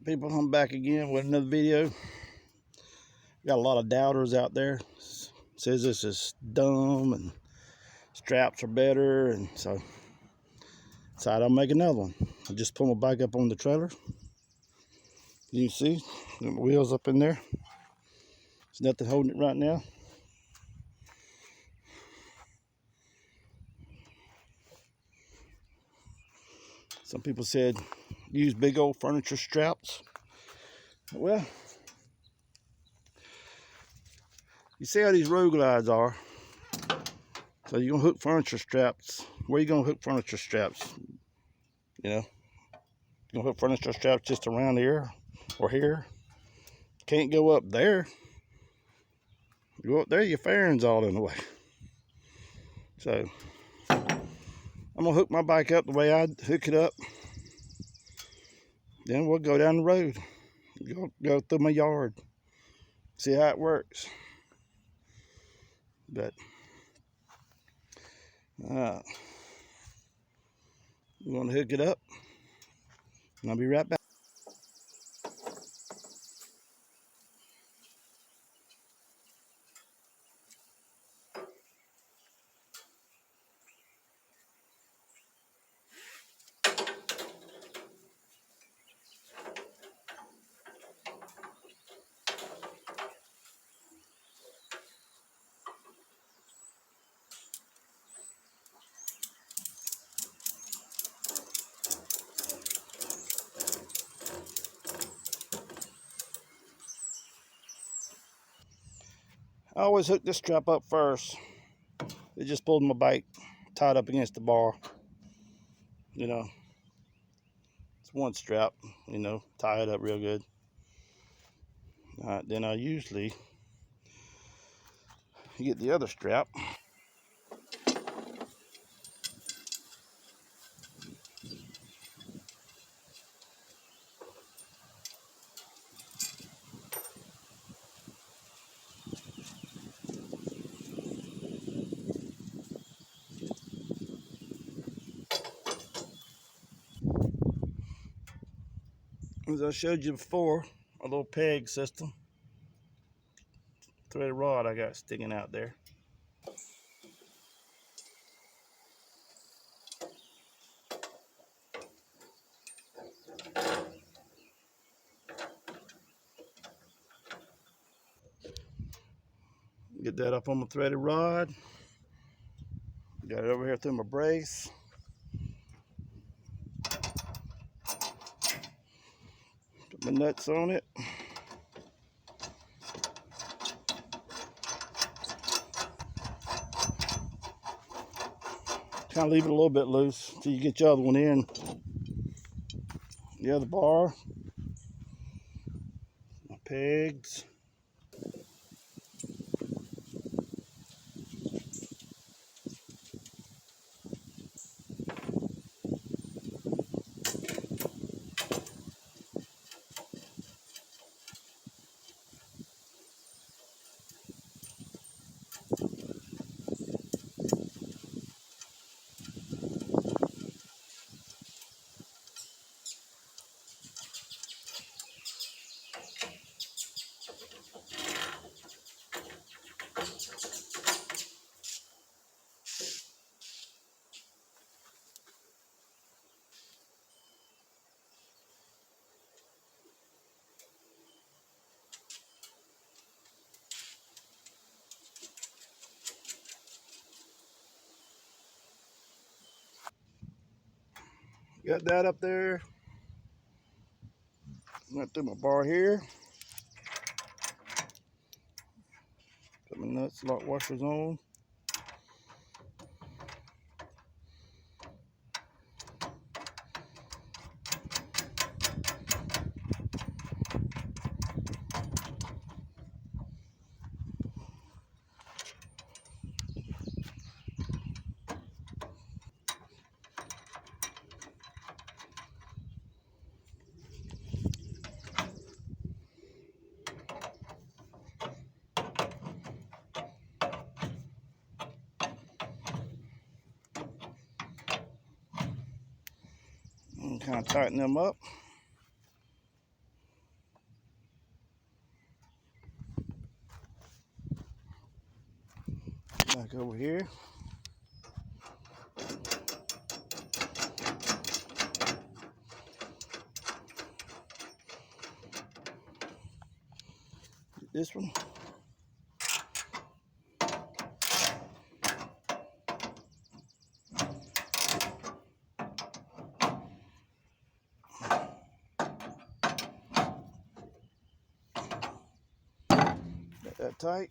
People, I'm back again with another video. Got a lot of doubters out there. Says this is dumb and straps are better, and so decided I'll make another one. I just pull my bike up on the trailer. You can see the wheels up in there. There's nothing holding it right now. Some people said use big old furniture straps. Well, you see how these ROADGLIDEs are. So you're gonna hook furniture straps. Where you gonna hook furniture straps? You know, you're gonna hook furniture straps just around here or here. Can't go up there. You go up there, your fairing's all in the way. So I'm gonna hook my bike up the way I'd hook it up. Then we'll go down the road. Go through my yard. See how it works. But we're gonna hook it up. And I'll be right back. I always hook this strap up first. It just pulled my bike tied up against the bar. You know, it's one strap, you know, tie it up real good. All right, then I usually get the other strap. As I showed you before, a little peg system. Threaded rod I got sticking out there. Get that up on my threaded rod. Got it over here through my brace. Put my nuts on it. Kind of leave it a little bit loose until you get your other one in. The other bar. My pegs. Got that up there. Went through my bar here. Put my nuts, lock washers on. And kind of tighten them up. Look over here. This one. Got that tight.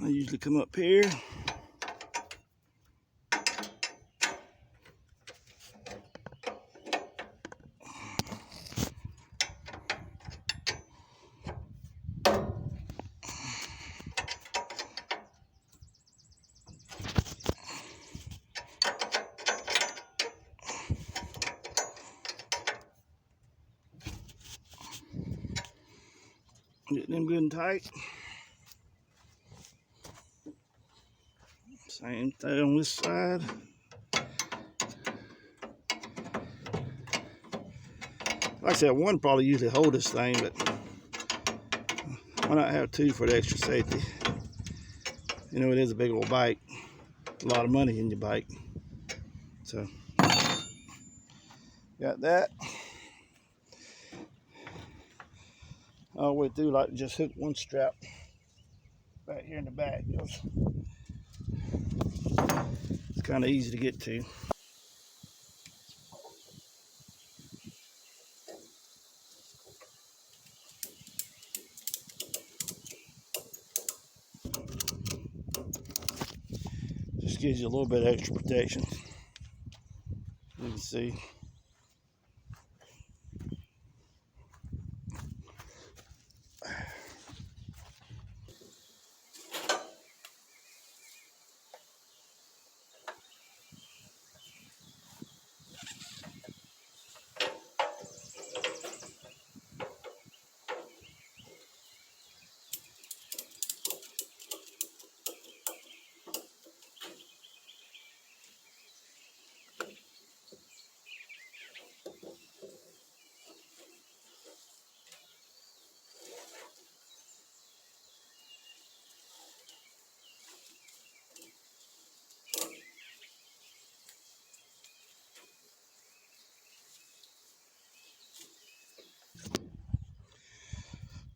I usually come up here. Get them good and tight. Same thing on this side. Like I said, one probably usually hold this thing, but why not have two for the extra safety? You know, it is a big old bike. A lot of money in your bike. So, got that. All the way through, like just hook one strap back here in the back. It's kind of easy to get to. Just gives you a little bit of extra protection. You can see.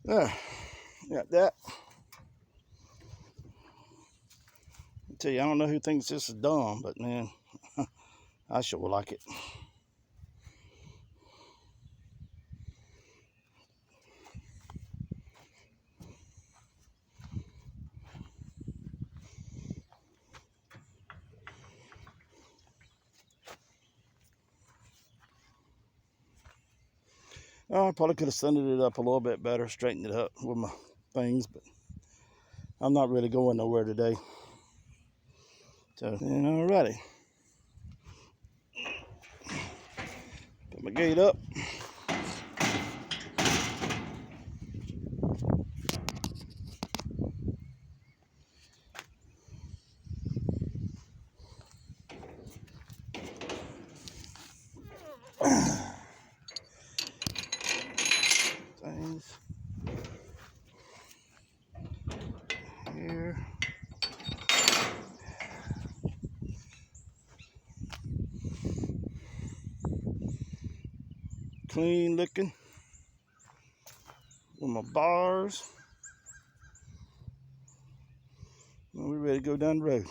There, got that. I tell you, I don't know who thinks this is dumb, but man, I sure like it. I probably could have sanded it up a little bit better, straightened it up with my things, but I'm not really going nowhere today. So, then alrighty. Put my gate up. Things. Here. Clean looking. With my bars. And we're ready to go down the road.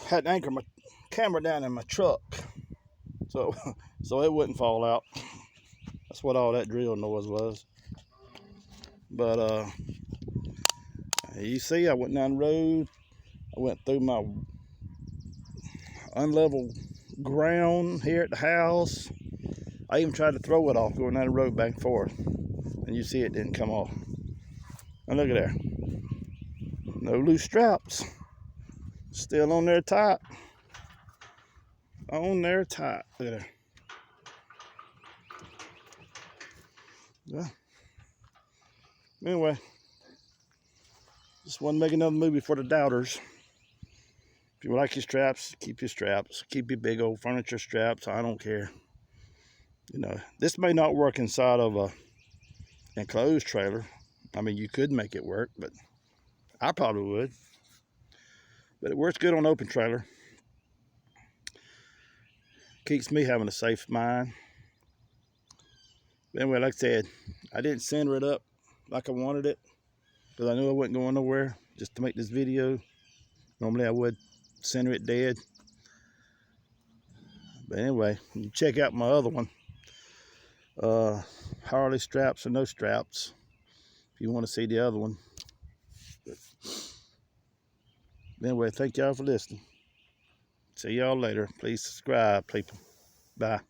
Had to anchor my camera down in my truck so it wouldn't fall out. That's what all that drill noise was. But you see, I went down the road. I went through my unlevel ground here at the house. I even tried to throw it off going down the road back and forth, and you see it didn't come off. And look at there, no loose straps, still on there tight. On there tight. Look at there. Yeah. Anyway, just want to make another movie for the doubters. If you like your straps, keep your straps. Keep your big old furniture straps. I don't care. You know, this may not work inside of a enclosed trailer. I mean, you could make it work, but I probably would. But it works good on open trailer. Keeps me having a safe mind. But anyway, like I said, I didn't center it up like I wanted it because I knew I wasn't going nowhere just to make this video. Normally I would center it dead. But anyway, you check out my other one. Harley straps or no straps, if you want to see the other one. But anyway, thank y'all for listening. See y'all later. Please subscribe, people. Bye.